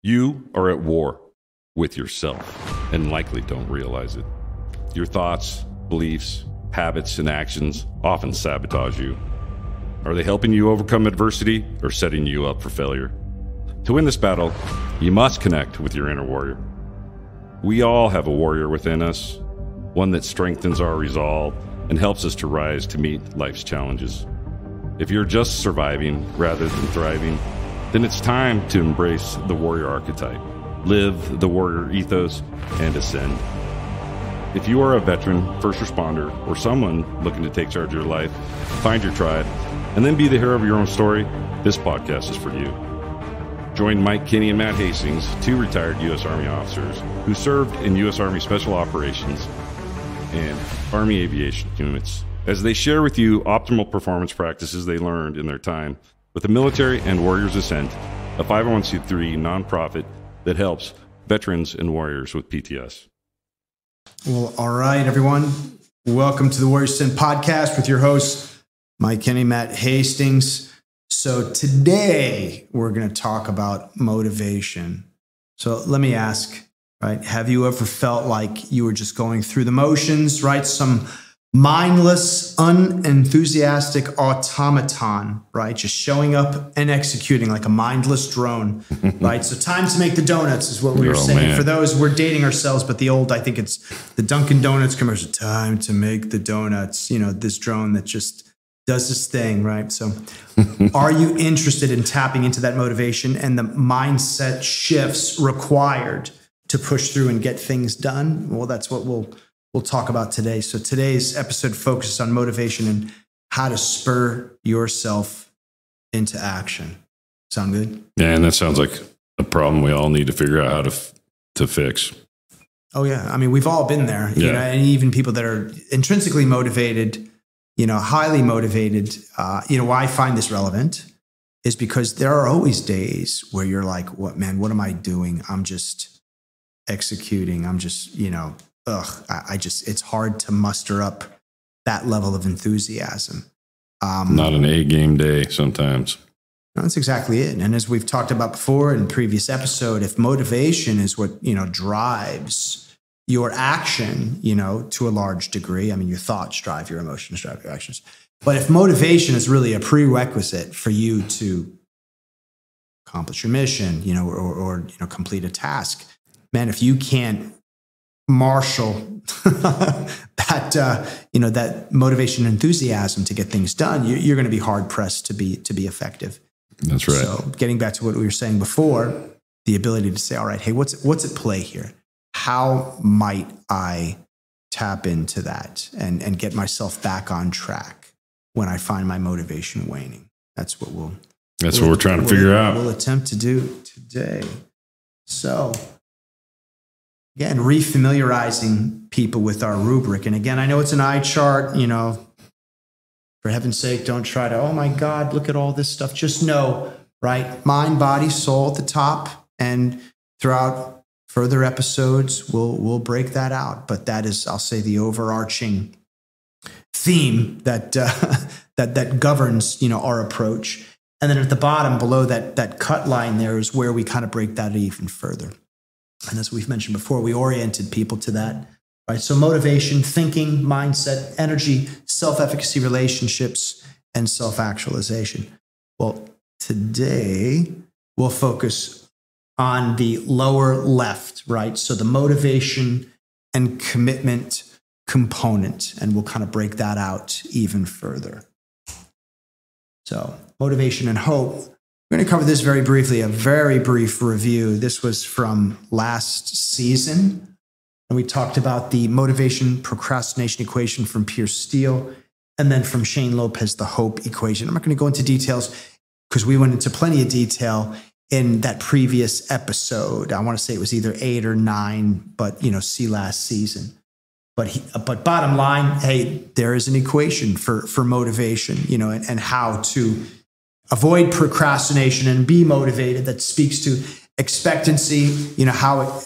You are at war with yourself and likely don't realize it. Your thoughts, beliefs, habits, and actions often sabotage you. Are they helping you overcome adversity or setting you up for failure? To win this battle, you must connect with your inner warrior. We all have a warrior within us, one that strengthens our resolve and helps us to rise to meet life's challenges. If you're just surviving rather than thriving, then it's time to embrace the warrior archetype, live the warrior ethos, and ascend. If you are a veteran, first responder, or someone looking to take charge of your life, find your tribe, and then be the hero of your own story, this podcast is for you. Join Mike Kinney and Matt Hastings, two retired U.S. Army officers who served in U.S. Army Special Operations and Army Aviation units, as they share with you optimal performance practices they learned in their time with the Military and Warriors Ascent, a 501c3 nonprofit that helps veterans and warriors with PTS. Well, all right, everyone. Welcome to the Warriors Ascent podcast with your hosts, Mike Kinney, Matt Hastings. So today we're going to talk about motivation. So let me ask, right? Have you ever felt like you were just going through the motions, right? Some mindless, unenthusiastic automaton, right? Just showing up and executing like a mindless drone, right? So time to make the donuts is what we were saying. Man. For those, we're dating ourselves, but the old, I think it's the Dunkin' Donuts commercial, time to make the donuts, you know, this drone that just does this thing, right? So are you interested in tapping into that motivation and the mindset shifts required to push through and get things done? Well, that's what we'll talk about today. So today's episode focuses on motivation and how to spur yourself into action. Sound good? Yeah, and that sounds like a problem we all need to figure out how to fix. Oh yeah, I mean we've all been there, you know, and even people that are intrinsically motivated, you know, highly motivated. Why I find this relevant is because there are always days where you're like, "What am I doing? I'm just executing. I'm just, you know." It's hard to muster up that level of enthusiasm. Not an A-game day sometimes. No, that's exactly it. And as we've talked about before in previous episode, if motivation is what, you know, drives your action, you know, to a large degree, I mean, your thoughts drive your emotions, drive your actions. But if motivation is really a prerequisite for you to accomplish your mission, you know, or you know, complete a task, man, if you can't marshal that motivation and enthusiasm to get things done, you're going to be hard pressed to be effective. That's right. So getting back to what we were saying before, the ability to say, all right, hey, what's at play here? How might I tap into that and get myself back on track when I find my motivation waning? That's what we're trying to figure out. We'll attempt to do today. So again, refamiliarizing people with our rubric. And again, I know it's an eye chart, you know, for heaven's sake, don't try to, oh my God, look at all this stuff. Just know, right? Mind, body, soul at the top. And throughout further episodes, we'll break that out. But that is, I'll say, the overarching theme that that governs, you know, our approach. And then at the bottom below that cut line there is where we kind of break that even further. And as we've mentioned before, we oriented people to that, right? So motivation, thinking, mindset, energy, self-efficacy, relationships, and self-actualization. Well, today we'll focus on the lower left, right? So the motivation and commitment component, and we'll kind of break that out even further. So motivation and hope. We're going to cover this very briefly, a very brief review. This was from last season. And we talked about the motivation procrastination equation from Pierce Steele, and then from Shane Lopez, the hope equation. I'm not going to go into details because we went into plenty of detail in that previous episode. I want to say it was either 8 or 9, but, you know, see last season. But bottom line, hey, there is an equation for motivation, you know, and how to avoid procrastination and be motivated. That speaks to expectancy. You know, how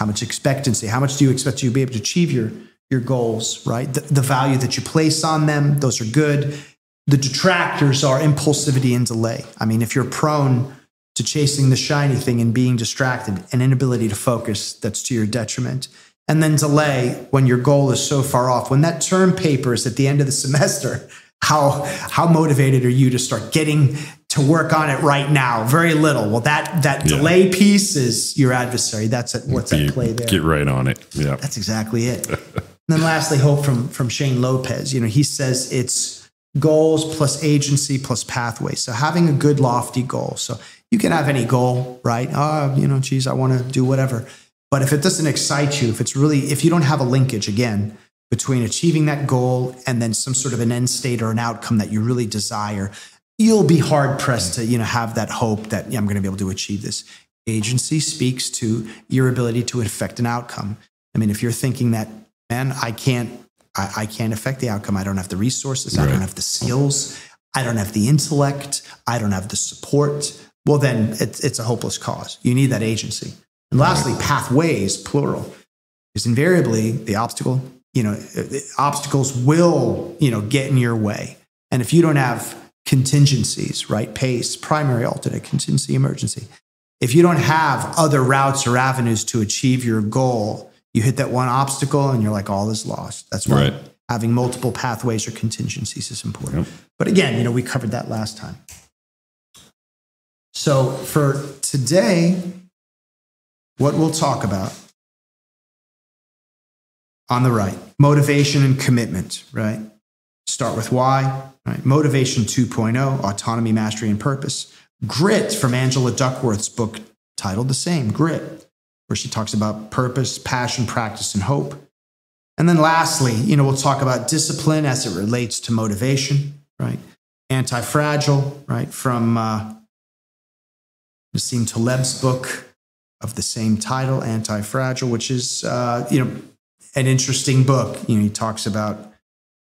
much expectancy, how much do you expect you to be able to achieve your goals, right? The value that you place on them, those are good. The detractors are impulsivity and delay. I mean, if you're prone to chasing the shiny thing and being distracted, an inability to focus that's to your detriment. And then delay when your goal is so far off. When that term paper is at the end of the semester, how motivated are you to start getting to work on it right now? Very little. Well, that delay piece is your adversary. That's what's at play there. Get right on it. Yeah, that's exactly it. And then lastly, hope from Shane Lopez. He says it's goals plus agency plus pathway. So having a good lofty goal. So you can have any goal, right? Geez, I want to do whatever. But if it doesn't excite you, if you don't have a linkage again between achieving that goal and then some sort of an end state or an outcome that you really desire, you'll be hard pressed to, have that hope that I'm going to be able to achieve this. Agency speaks to your ability to affect an outcome. I mean, if you're thinking that, man, I can't affect the outcome. I don't have the resources. Right. I don't have the skills. I don't have the intellect. I don't have the support. Well, then it's a hopeless cause. You need that agency. And lastly, pathways, plural, because invariably the obstacles will, get in your way. And if you don't have contingencies, right? PACE, primary, alternate, contingency, emergency. If you don't have other routes or avenues to achieve your goal, you hit that one obstacle and you're like, all is lost. That's why having multiple pathways or contingencies is important. Yep. But again, we covered that last time. So for today, what we'll talk about on the right, motivation and commitment, right? Start with why, right? Motivation 2.0, autonomy, mastery, and purpose. Grit from Angela Duckworth's book titled the same, Grit, where she talks about purpose, passion, practice, and hope. And then lastly, we'll talk about discipline as it relates to motivation, right? Anti-Fragile, right? From Nassim Taleb's book of the same title, Anti-Fragile, which is, an interesting book. He talks about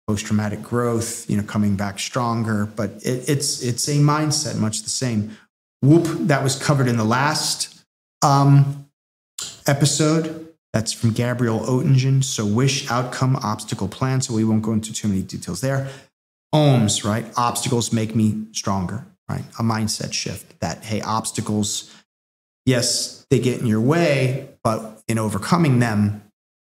post-traumatic growth, coming back stronger, but it's a mindset, much the same. Whoop, that was covered in the last episode. That's from Gabriel Oettingen. So wish, outcome, obstacle, plan. So we won't go into too many details there. OHMS, right? Obstacles make me stronger, right? A mindset shift that, hey, obstacles, yes, they get in your way, but in overcoming them,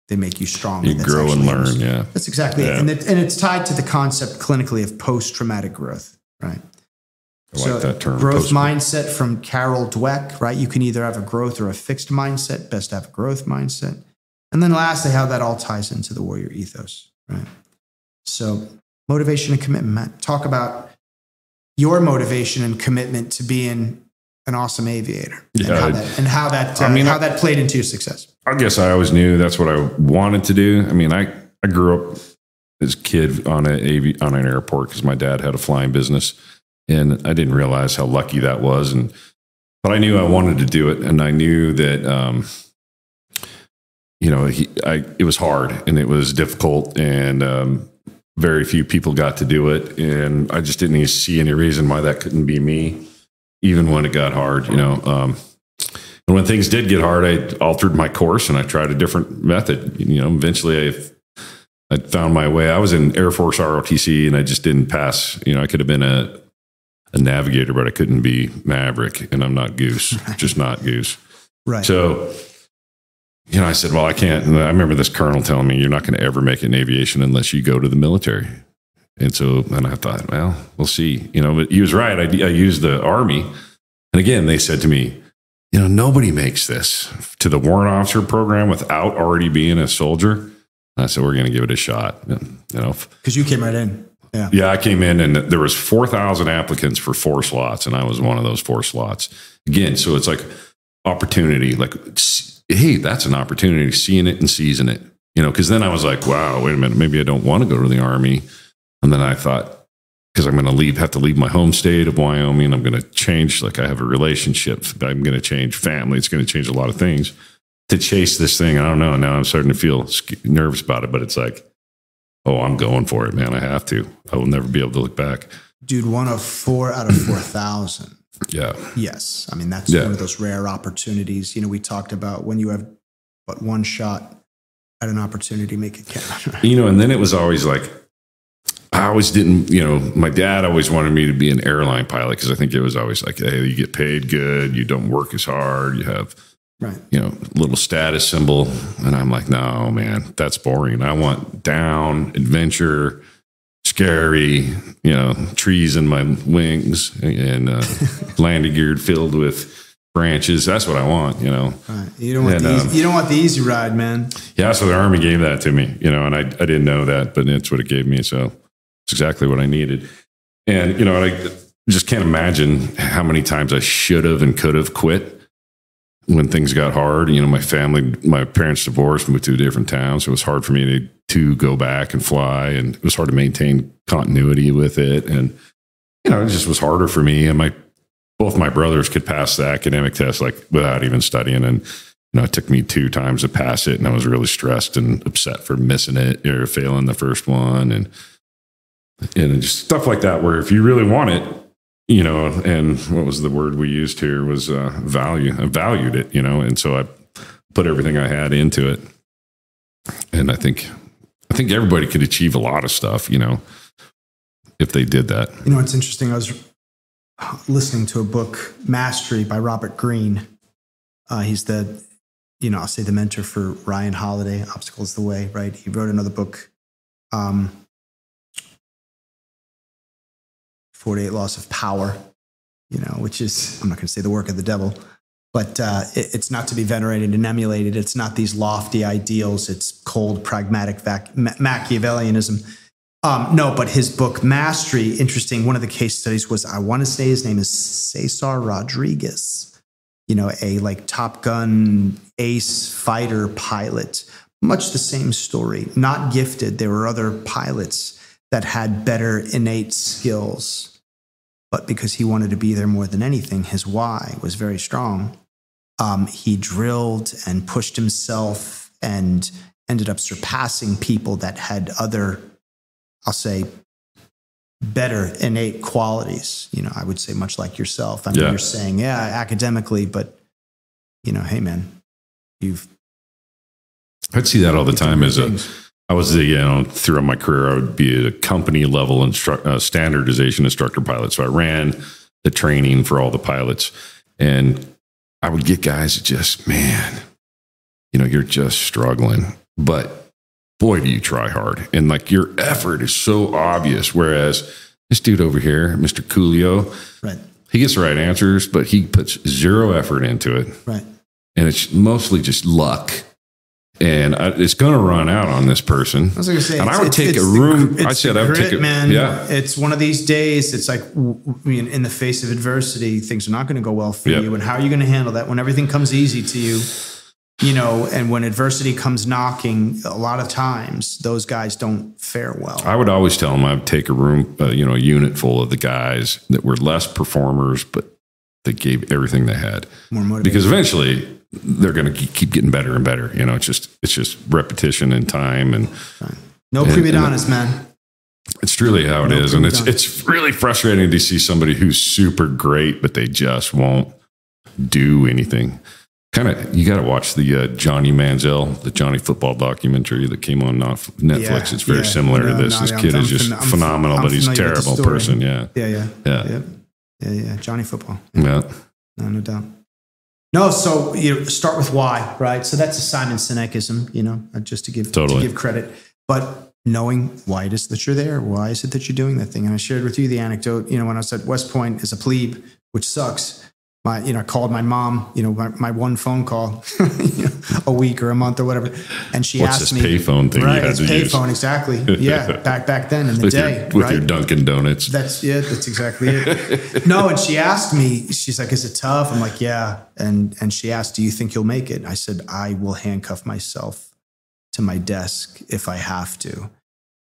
they make you stronger. You grow and learn, yeah. That's exactly it. And it's tied to the concept clinically of post-traumatic growth, right? I like that term. Growth mindset from Carol Dweck, right? You can either have a growth or a fixed mindset. Best to have a growth mindset. And then lastly, how that all ties into the warrior ethos, right? So motivation and commitment, Matt. Talk about your motivation and commitment to being an awesome aviator, and how that played into your success. I guess I always knew that's what I wanted to do. I mean, I grew up as a kid on an airport because my dad had a flying business, and I didn't realize how lucky that was. But I knew I wanted to do it, and I knew that it was hard and it was difficult, and very few people got to do it, and I just didn't see any reason why that couldn't be me. Even when it got hard, and when things did get hard, I altered my course and I tried a different method. Eventually I found my way. I was in Air Force ROTC and I just didn't pass. I could have been a navigator, but I couldn't be Maverick, and I'm not Goose, just not Goose. Right. So, I said, well, I can't. And I remember this colonel telling me, you're not going to ever make it in aviation unless you go to the military. And so then I thought, well, we'll see, but he was right. I used the Army. And again, they said to me, nobody makes this to the warrant officer program without already being a soldier. And I said, we're going to give it a shot, because you came right in. Yeah. Yeah. I came in and there was 4,000 applicants for 4 slots. And I was one of those 4 slots again. So it's like opportunity, like, hey, that's an opportunity, seeing it and seizing it, because then I was like, wow, wait a minute, maybe I don't want to go to the Army. And then I thought, because I'm going to have to leave my home state of Wyoming. I'm going to change, I have a relationship. I'm going to change family. It's going to change a lot of things to chase this thing. I don't know. Now I'm starting to feel nervous about it, but it's like, oh, I'm going for it, man. I have to. I will never be able to look back. Dude, 1 of 4 out of 4,000. Yeah. Yes. I mean, that's one of those rare opportunities. We talked about when you have but one shot at an opportunity, make it count. And then it was always like, I always didn't, my dad always wanted me to be an airline pilot because I think it was always like, hey, you get paid good, you don't work as hard, you have, little status symbol. And I'm like, no, man, that's boring. I want down, adventure, scary, trees in my wings and landing gear filled with branches. That's what I want, Right. You don't want the easy ride, man. Yeah, so the Army gave that to me, and I didn't know that, but it's what it gave me. So it's exactly what I needed. And, I just can't imagine how many times I should have and could have quit when things got hard. My parents divorced, moved to a different town. So it was hard for me to go back and fly. And it was hard to maintain continuity with it. And, it just was harder for me. And both my brothers could pass the academic test like without even studying. And, it took me 2 times to pass it. And I was really stressed and upset for missing it or failing the first one. And just stuff like that, where if you really want it, and what was the word we used here was value. I valued it, and so I put everything I had into it. And I think everybody could achieve a lot of stuff, if they did that. It's interesting. I was listening to a book, Mastery by Robert Greene. He's the, I'll say the mentor for Ryan Holiday, Obstacle is the Way, right? He wrote another book, 48 Laws of Power, which is, I'm not going to say the work of the devil, but it's not to be venerated and emulated. It's not these lofty ideals. It's cold, pragmatic Machiavellianism. No, but his book, Mastery, interesting. One of the case studies was, I want to say his name is Cesar Rodriguez, a like Top Gun ace fighter pilot. Much the same story, not gifted. There were other pilots that had better innate skills, but because he wanted to be there more than anything, his why was very strong. He drilled and pushed himself and ended up surpassing people that had other, I'll say, better innate qualities. I would say much like yourself. I mean, you're saying, academically, but hey man, I'd see that all the time I was throughout my career, I would be a company level standardization instructor pilot. So I ran the training for all the pilots, and I would get guys that just, man, you're just struggling, but boy, do you try hard. And like your effort is so obvious. Whereas this dude over here, Mr. Coolio, right, he gets the right answers, but he puts 0 effort into it. Right. And it's mostly just luck. And it's going to run out on this person. I was going to say, and I would take a room. I would take it, man. Yeah. It's one of these days. It's like, in the face of adversity, things are not going to go well for you. And how are you going to handle that when everything comes easy to you? And when adversity comes knocking, a lot of times those guys don't fare well. I would always tell them I would take a room, a unit full of the guys that were less performers, but they gave everything they had. More motivated. Because eventually they're going to keep getting better and better. It's just repetition and time and no prima donnas, man. It's truly how it is. And it's really frustrating to see somebody who's super great, but they just won't do anything. You got to watch the Johnny Manziel, the Johnny football documentary that came on Netflix. Yeah, it's very similar to this. This kid is just phenomenal, but he's a terrible person. Yeah. Johnny football. Yeah. No doubt. No, so start with why, right? So that's a Simon Sinekism, just to give credit. But knowing why it is that you're there, why is it that you're doing that thing? And I shared with you the anecdote, when I was at West Point as a plebe, which sucks. I called my mom, my one phone call, a week or a month or whatever. And she asked me. What's this payphone thing you had to use? Payphone, exactly. Yeah, back then in the day. With your Dunkin' Donuts. That's exactly it. No, and she asked me, she's like, is it tough? I'm like, yeah. And she asked, do you think you'll make it? I said, I will handcuff myself to my desk if I have to.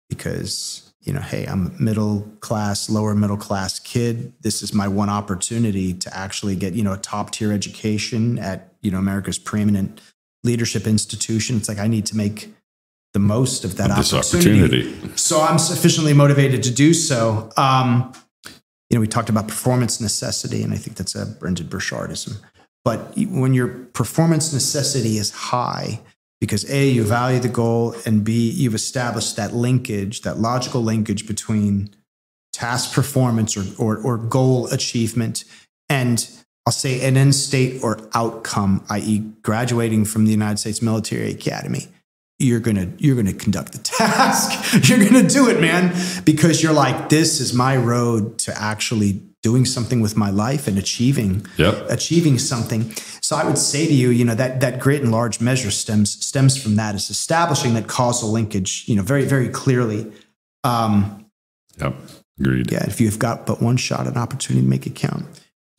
Because, hey, I'm a lower middle class kid. This is my one opportunity to actually get, a top tier education at, America's preeminent leadership institution. It's like, I need to make the most of that opportunity. So I'm sufficiently motivated to do so. We talked about performance necessity, and I think that's a Brendan Burchardism. But when your performance necessity is high, because A, you value the goal, and B, you've established that linkage, that logical linkage between task performance or goal achievement and, I'll say, an end state or outcome, i.e. graduating from the United States Military Academy. You're gonna conduct the task. You're gonna do it, man, because you're like, this is my road to actually doing something with my life and achieving something. So I would say to you, that grit in large measure stems from that, is establishing that causal linkage, very, very clearly. Yep. Agreed. Yeah. If you've got but one shot, an opportunity to make it count.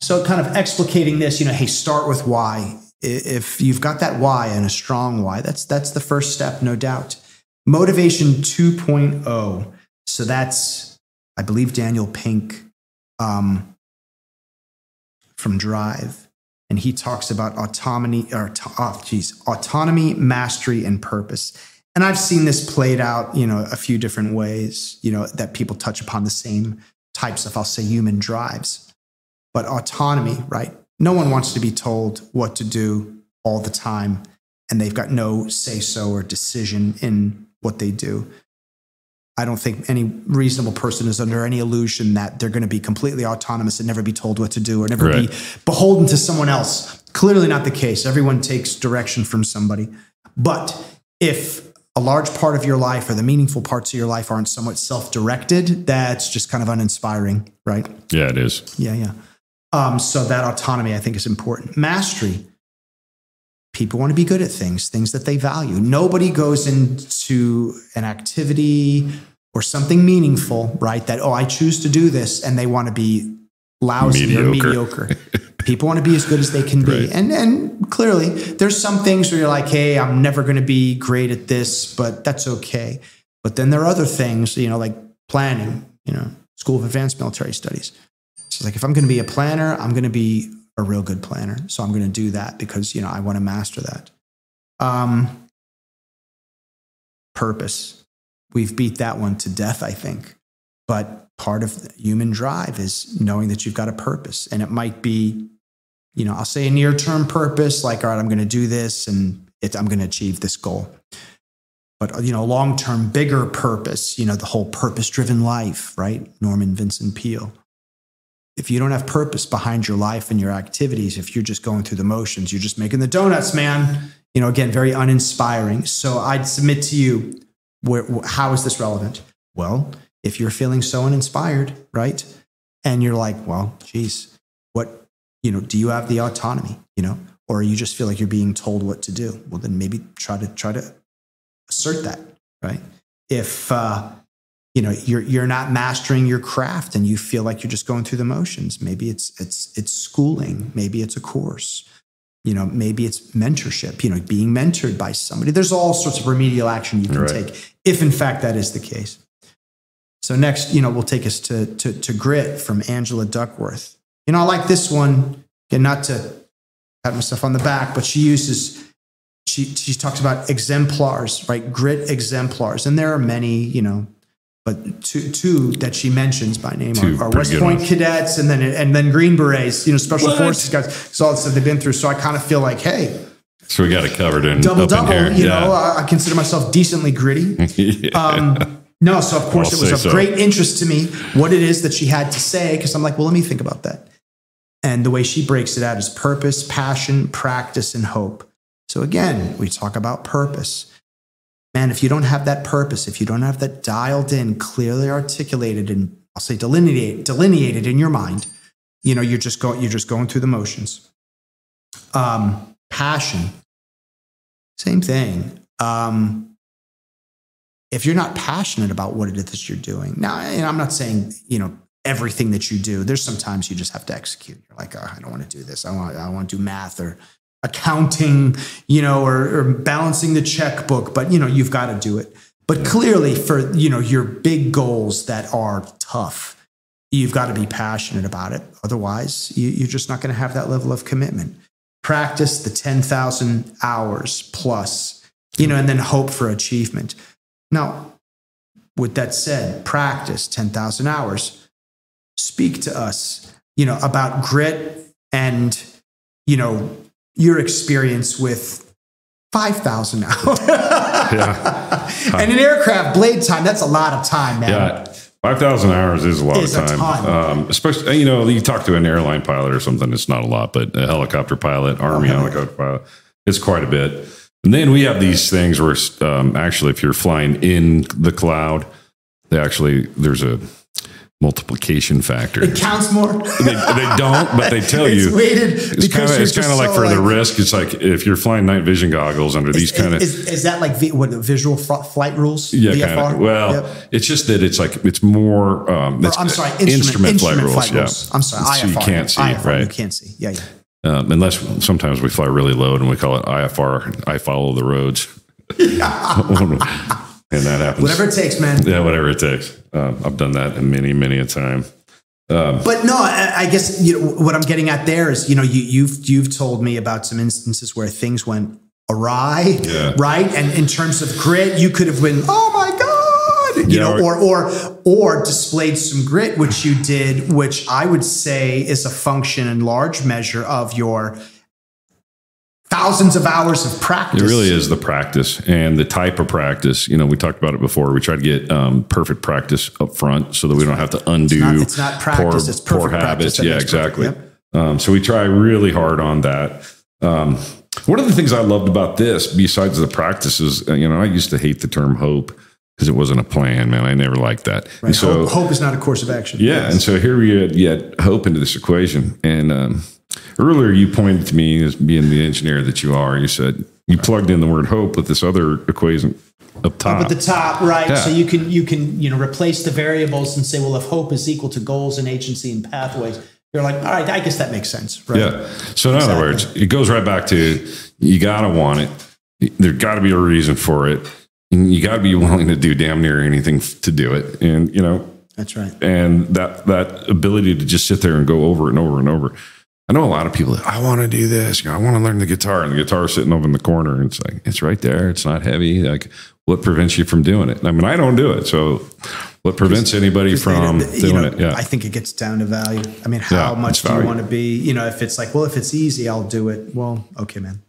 So kind of explicating this, hey, start with why. If you've got that why and a strong why, that's the first step, no doubt. Motivation 2.0. So that's, I believe, Daniel Pink from Drive. And he talks about autonomy, mastery, and purpose. And I've seen this played out, a few different ways, that people touch upon the same types of, I'll say, human drives. But autonomy, right? No one wants to be told what to do all the time, and they've got no say-so or decision in what they do. I don't think any reasonable person is under any illusion that they're going to be completely autonomous and never be told what to do or never be beholden to someone else. Clearly not the case. Everyone takes direction from somebody. But if a large part of your life or the meaningful parts of your life aren't somewhat self-directed, that's just kind of uninspiring, right? Yeah, it is. Yeah. So that autonomy, I think, is important. Mastery. People want to be good at things that they value. Nobody goes into an activity or something meaningful, right? That, I choose to do this, and they want to be lousy or mediocre. People want to be as good as they can be. Right. And clearly, there's some things where you're like, hey, I'm never going to be great at this, but that's okay. But then there are other things, like planning, School of Advanced Military Studies. So like, if I'm going to be a planner, I'm going to be a real good planner. So I'm going to do that because, I want to master that. Purpose. We've beat that one to death, I think. But part of the human drive is knowing that you've got a purpose. And it might be, I'll say a near-term purpose, like, all right, I'm going to do this and I'm going to achieve this goal. But, a long-term, bigger purpose, the whole purpose-driven life, right? Norman Vincent Peale. If you don't have purpose behind your life and your activities, if you're just going through the motions, you're just making the donuts, man. Again, very uninspiring. So I'd submit to you, how is this relevant? Well, if you're feeling so uninspired, right? And you're like, well, geez, what, do you have the autonomy, or you just feel like you're being told what to do? Well, then maybe try to assert that, right? If, you're not mastering your craft and you feel like you're just going through the motions. Maybe it's schooling. Maybe it's a course. Maybe it's mentorship, being mentored by somebody. There's all sorts of remedial action you can take if in fact that is the case. So next, we'll take us to Grit from Angela Duckworth. I like this one, again, not to pat myself on the back, but she talks about exemplars, right? Grit exemplars. And there are many, but two that she mentions by name are West Point cadets and then Green Berets, special forces guys. So all the stuff they've been through. So I kind of feel like, hey, so we got it covered in double. In here. I consider myself decently gritty. No, so of course it was of great interest to me what it is that she had to say, because I'm like, well, let me think about that. And the way she breaks it out is purpose, passion, practice, and hope. So again, we talk about purpose. Man, if you don't have that purpose, if you don't have that dialed in, clearly articulated, and I'll say delineated in your mind, you're just going through the motions. Passion, same thing. If you're not passionate about what it is that you're doing, now, and I'm not saying, everything that you do, there's sometimes you just have to execute. You're like, oh, I don't want to do this. I want to do math or accounting, or balancing the checkbook, but you've got to do it. But clearly for, your big goals that are tough, you've got to be passionate about it. Otherwise, you're just not going to have that level of commitment. Practice the 10,000 hours plus, and then hope for achievement. Now, with that said, practice 10,000 hours. Speak to us, about grit and, your experience with 5,000 now. Yeah. And an aircraft blade time, that's a lot of time, man. Yeah. 5,000 hours is a lot of time. Especially, you talk to an airline pilot or something, it's not a lot, but a helicopter pilot, Army helicopter pilot, it's quite a bit. And then we have these things where actually, if you're flying in the cloud, there's a multiplication factor. It counts more. They don't, but they tell you. It's kind of like for the risk. It's like if you're flying night vision goggles under these kind of. Is that like visual flight rules? Yeah, VFR? kind of. Well, it's just that it's more. I'm sorry, instrument flight rules. Yeah, I'm sorry, so IFR. you can't see, IFR, right? You can't see. Yeah. Unless sometimes we fly really low and we call it IFR. I follow the roads. And that happens. Whatever it takes, man. Yeah, whatever it takes. I've done that many a time. But no, I guess what I'm getting at there is, you've told me about some instances where things went awry, right? And in terms of grit, you could have been, oh my God, or displayed some grit, which you did, which I would say is a function in large measure of your thousands of hours of practice. It really is the practice and the type of practice. We talked about it before. We try to get perfect practice up front so that we don't have to undo it's not practice, it's poor habits. Yeah, exactly. So we try really hard on that. One of the things I loved about this, besides the practices, I used to hate the term hope because it wasn't a plan, man. I never liked that. Right. And so hope is not a course of action. Yeah. Yes. And so here we had hope into this equation. And earlier you pointed to me as being the engineer that you are. You said you plugged in the word hope with this other equation up top. Up at the top, right. Yeah. So you can replace the variables and say, well, if hope is equal to goals and agency and pathways, you're like, all right, I guess that makes sense. Right? Yeah. So in other words, it goes right back to, you got to want it. There got to be a reason for it. And you got to be willing to do damn near anything to do it. And, that's right. And that ability to just sit there and go over and over and over. I know a lot of people, I want to do this. I want to learn the guitar, and the guitar's sitting over in the corner. And it's like, it's right there. It's not heavy. Like, what prevents you from doing it? I mean, I don't do it. So what prevents anybody from doing it? Yeah. I think it gets down to value. I mean, how much do you want to be, if it's like, well, if it's easy, I'll do it. Well, okay, man.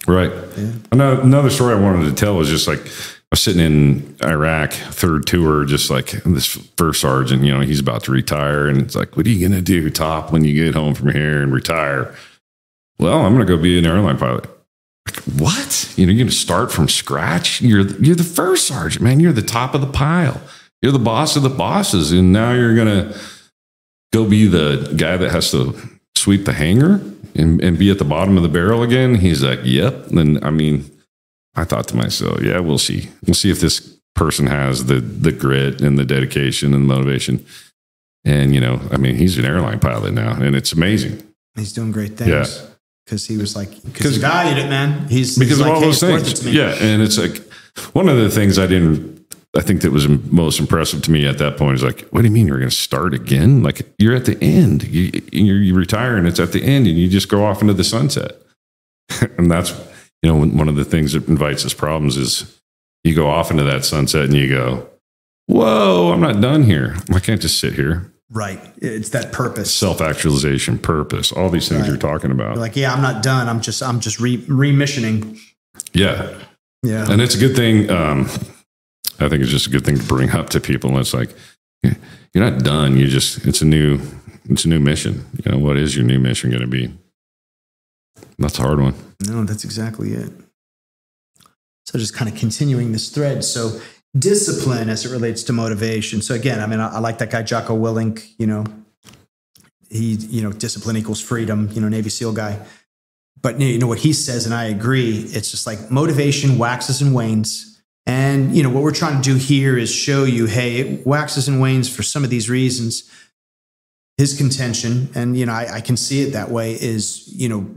Right. Yeah. Another story I wanted to tell was just like, I was sitting in Iraq, third tour, just like this first sergeant, he's about to retire. And it's like, what are you going to do, Top, when you get home from here and retire? Well, I'm going to go be an airline pilot. Like, what? You're going to start from scratch? You're the first sergeant, man. You're the top of the pile. You're the boss of the bosses. And now you're going to go be the guy that has to sweep the hangar and be at the bottom of the barrel again. He's like, yep. And I thought to myself, yeah, we'll see. We'll see if this person has the grit and the dedication and the motivation. And, he's an airline pilot now, and it's amazing. He's doing great things. Yeah. Because he was like, because he valued it, man. Because of all those things. Yeah. And it's like, one of the things I think that was most impressive to me at that point is like, what do you mean you're going to start again? Like, you're at the end. You retire, and it's at the end, and you just go off into the sunset. And that's, one of the things that invites us problems is you go off into that sunset and you go, whoa, I'm not done here. I can't just sit here. Right. It's that purpose. Self-actualization, purpose, all these things you're talking about. You're like, yeah, I'm not done. I'm just remissioning. Yeah. Yeah. And it's a good thing. I think it's just a good thing to bring up to people. And it's like, you're not done. It's a new mission. What is your new mission going to be? That's a hard one. No, that's exactly it. So just kind of continuing this thread. So discipline as it relates to motivation. So again, I like that guy, Jocko Willink, he, discipline equals freedom, Navy SEAL guy. But what he says, and I agree, it's just like motivation waxes and wanes. And, what we're trying to do here is show you, hey, it waxes and wanes for some of these reasons. His contention, and, I can see it that way, is,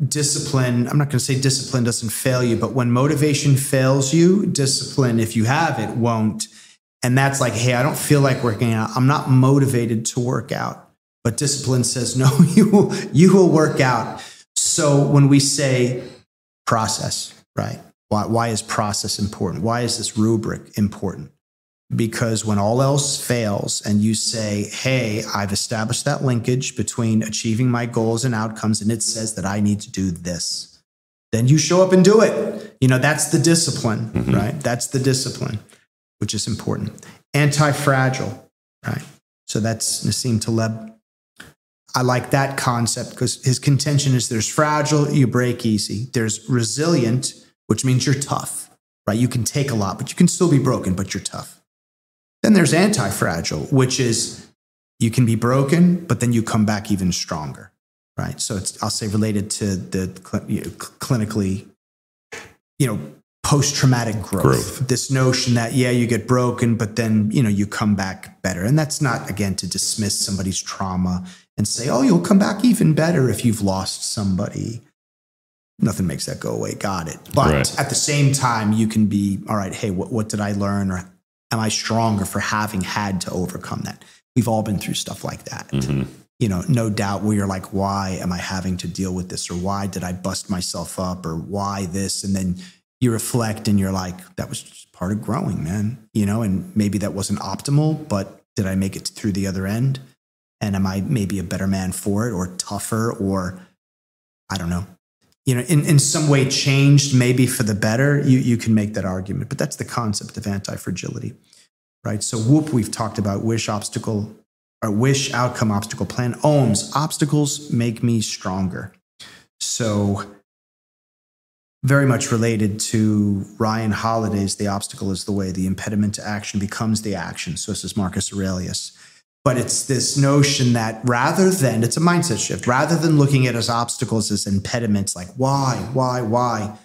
discipline. I'm not going to say discipline doesn't fail you, but when motivation fails you, discipline, if you have it, won't. And that's like, hey, I don't feel like working out. I'm not motivated to work out. But discipline says, no, you will work out. So when we say process, right? Why is process important? Why is this rubric important? Because when all else fails and you say, hey, I've established that linkage between achieving my goals and outcomes, and it says that I need to do this, then you show up and do it. That's the discipline, right? That's the discipline, which is important. Anti-fragile, right? So that's Nassim Taleb. I like that concept because his contention is there's fragile, you break easy. There's resilient, which means you're tough, right? You can take a lot, but you can still be broken, but you're tough. Then there's anti-fragile, which is you can be broken, but then you come back even stronger, right? So it's, I'll say, related to the clinically, post-traumatic growth. This notion that, you get broken, but then, you come back better. And that's not, again, to dismiss somebody's trauma and say, oh, you'll come back even better if you've lost somebody. Nothing makes that go away. Got it. But at the same time, you can be, all right, hey, what did I learn? Or am I stronger for having had to overcome that? We've all been through stuff like that. No doubt where you're like, why am I having to deal with this? Or why did I bust myself up? Or why this? And then you reflect and you're like, that was just part of growing, man. And maybe that wasn't optimal, but did I make it through the other end? And am I maybe a better man for it, or tougher, or I don't know, in some way changed maybe for the better? You can make that argument, but that's the concept of anti-fragility, right? So WHOOP, we've talked about wish outcome obstacle plan. OHMS, obstacles make me stronger. So very much related to Ryan Holiday's The Obstacle is the Way, the impediment to action becomes the action. So this is Marcus Aurelius. But it's this notion that rather than, it's a mindset shift, rather than looking at as obstacles as impediments, like why,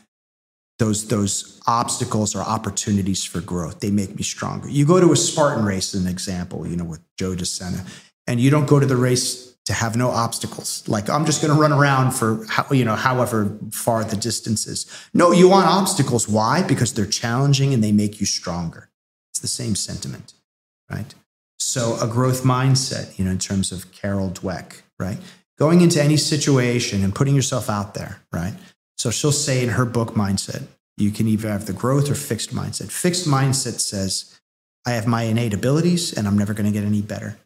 those obstacles are opportunities for growth. They make me stronger. You go to a Spartan race as an example, with Joe DeSena, and you don't go to the race to have no obstacles. Like, I'm just going to run around for, however far the distance is. No, you want obstacles. Why? Because they're challenging and they make you stronger. It's the same sentiment, right? So a growth mindset, in terms of Carol Dweck, right? Going into any situation and putting yourself out there, right? So she'll say in her book, Mindset, you can either have the growth or fixed mindset. Fixed mindset says, I have my innate abilities and I'm never going to get any better.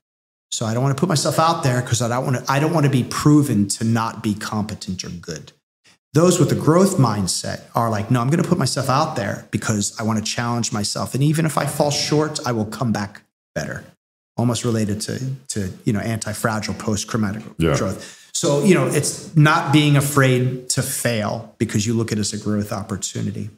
So I don't want to put myself out there because I don't want to be proven to not be competent or good. Those with the growth mindset are like, no, I'm going to put myself out there because I want to challenge myself. And even if I fall short, I will come back better. Almost related to anti-fragile post-traumatic growth. So, it's not being afraid to fail because you look at it as a growth opportunity.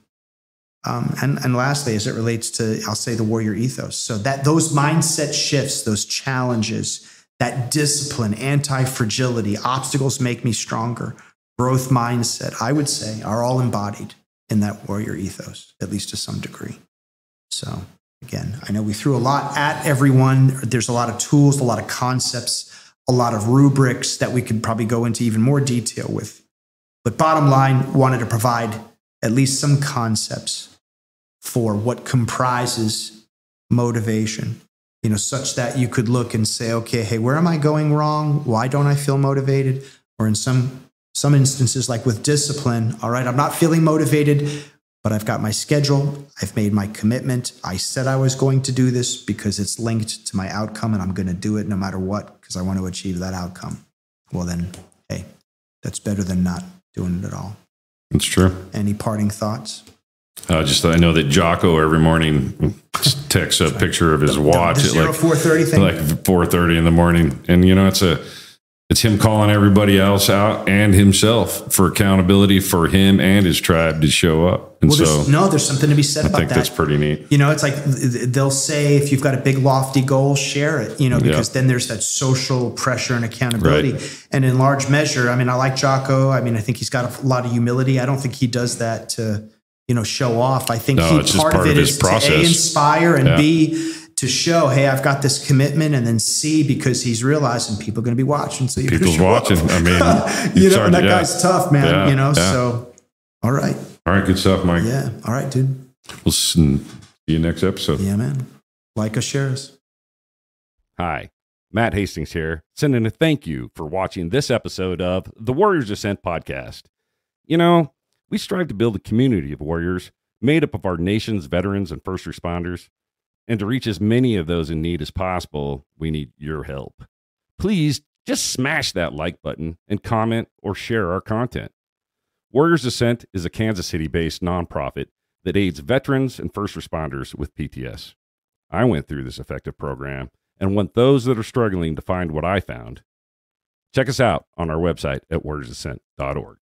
And lastly, as it relates to, I'll say, the warrior ethos. So that those mindset shifts, those challenges, that discipline, anti-fragility, obstacles make me stronger, growth mindset, I would say, are all embodied in that warrior ethos, at least to some degree. So again, I know we threw a lot at everyone. There's a lot of tools, a lot of concepts, a lot of rubrics that we could probably go into even more detail with. But bottom line, wanted to provide at least some concepts for what comprises motivation, such that you could look and say, okay, hey, where am I going wrong? Why don't I feel motivated? Or in some instances, like with discipline, all right, I'm not feeling motivated, but I've got my schedule. I've made my commitment. I said I was going to do this because it's linked to my outcome and I'm going to do it no matter what because I want to achieve that outcome. Well, then, hey, that's better than not doing it at all. That's true. Any parting thoughts? I know that Jocko every morning texts a picture of his watch at like 4:30 thing, like 4:30 in the morning, and it's him calling everybody else out and himself for accountability for him and his tribe to show up. And there's something to be said about that. I think that's pretty neat. It's like they'll say if you've got a big lofty goal, share it. Because then there's that social pressure and accountability. Right. And in large measure, I like Jocko. I think he's got a lot of humility. I don't think he does that to show off. I think part of it is to A, inspire, and B, to show, hey, I've got this commitment, and then C, because he's realizing people are going to be watching. So people's watching. That guy's tough, man. So, all right. All right. Good stuff, Mike. Yeah. All right, dude. We'll see you next episode. Yeah, man. Like us, share us. Hi, Matt Hastings here, sending a thank you for watching this episode of the Warriors Ascent podcast. We strive to build a community of warriors made up of our nation's veterans and first responders. And to reach as many of those in need as possible, we need your help. Please just smash that like button and comment or share our content. Warriors Ascent is a Kansas City-based nonprofit that aids veterans and first responders with PTS. I went through this effective program and want those that are struggling to find what I found. Check us out on our website at warriorsascent.org.